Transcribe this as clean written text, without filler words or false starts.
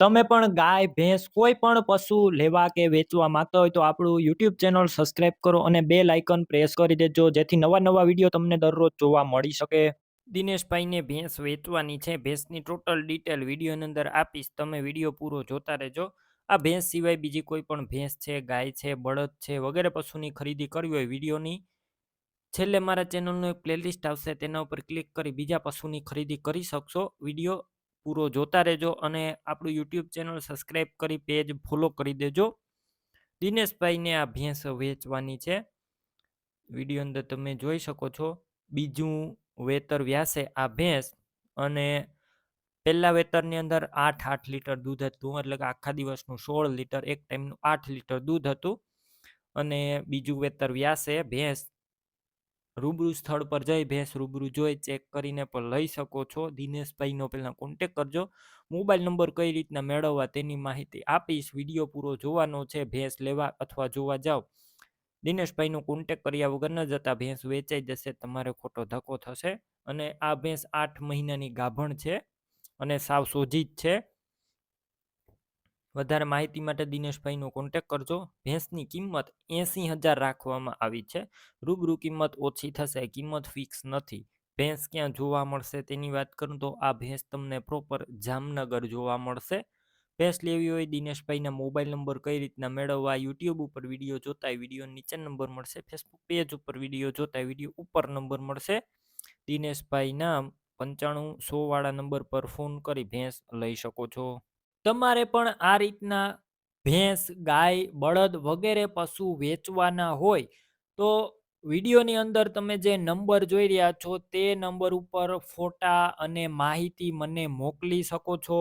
તમે પણ ગાય, ભેંસ કોઈ પણ પશુ લેવા કે વેચવા માંગતા હોય તો આપણું YouTube ચેનલ સબસ્ક્રાઇબ કરો અને બેલ આઇકન પ્રેસ કરી દેજો જેથી નવા વિડીયો તમને દરરોજ જોવા મળી શકે. દિનેશભાઈને ભેંસ વેચવાની છે. ભેંસની ટોટલ ડિટેલ વિડીયોની અંદર આપીશ. તમે વિડીયો પૂરો જોતા રહેજો. આ ભેંસ સિવાય બીજી કોઈ પણ ભેંસ છે, ગાય છે, બળદ છે વગેરે પશુની ખરીદી કરવી હોય વિડીયોની છેલ્લે મારા ચેનલનું એક પ્લેલિસ્ટ આવશે તેના ઉપર ક્લિક કરી બીજા પશુની ખરીદી કરી શકશો. વિડીયો પૂરો જોતા રહેજો અને આપણું YouTube ચેનલ સબસ્ક્રાઇબ કરી પેજ ફોલો કરી દેજો. દિનેશભાઈને આ ભેંસ વેચવાની છે. વિડીયો અંદર તમે જોઈ શકો છો. બીજું વેતર વ્યાસે આ ભેંસ અને પહેલા વેતરની અંદર 8 લીટર દૂધ હતું, એટલે કે આખા દિવસનું 16 લીટર, એક ટાઈમનું 8 લીટર દૂધ હતું. અને બીજું વેતર વ્યાસે ભેંસ રૂબરૂ સ્થળ પર જઈ ભેંસ રૂબરૂ જોઈ ચેક કરીને પણ લઈ શકો છો. દિનેશભાઈનો પહેલાં કોન્ટેક કરજો. મોબાઈલ નંબર કઈ રીતના મેળવવા તેની માહિતી આપીશ. વિડીયો પૂરો જોવાનો છે. ભેંસ લેવા અથવા જોવા જાઓ દિનેશભાઈનો કોન્ટેક કર્યા વગર ન જતા. ભેંસ વેચાઈ જશે, તમારે ખોટો ધક્કો થશે. અને આ ભેંસ 8 મહિનાની ગાભણ છે અને સાવ સોજી જ છે. વધારે માહિતી માટે દિનેશભાઈનો કોન્ટેક કરજો. ભેંસની કિંમત 80,000 રાખવામાં આવી છે. રૂબરૂ કિંમત ઓછી થશે, કિંમત ફિક્સ નથી. ભેંસ ક્યાં જોવા મળશે તેની વાત કરું તો આ ભેંસ તમને પ્રોપર જામનગર જોવા મળશે. ભેંસ લેવી હોય દિનેશભાઈના મોબાઈલ નંબર કઈ રીતના મેળવવા, યુટ્યુબ ઉપર વિડીયો જોતા વિડીયો નીચે નંબર મળશે, ફેસબુક પેજ ઉપર વિડીયો જોતા વિડીયો ઉપર નંબર મળશે. દિનેશભાઈના 95 100 વાળા નંબર પર ફોન કરી ભેંસ લઈ શકો છો. તમારે પણ આ રીતના ભેંસ, ગાય, બળદ વગેરે પશુ વેચવાના હોય તો વિડીયોની અંદર તમે જે નંબર જોઈ રહ્યા છો તે નંબર ઉપર ફોટા અને માહિતી મને મોકલી શકો છો.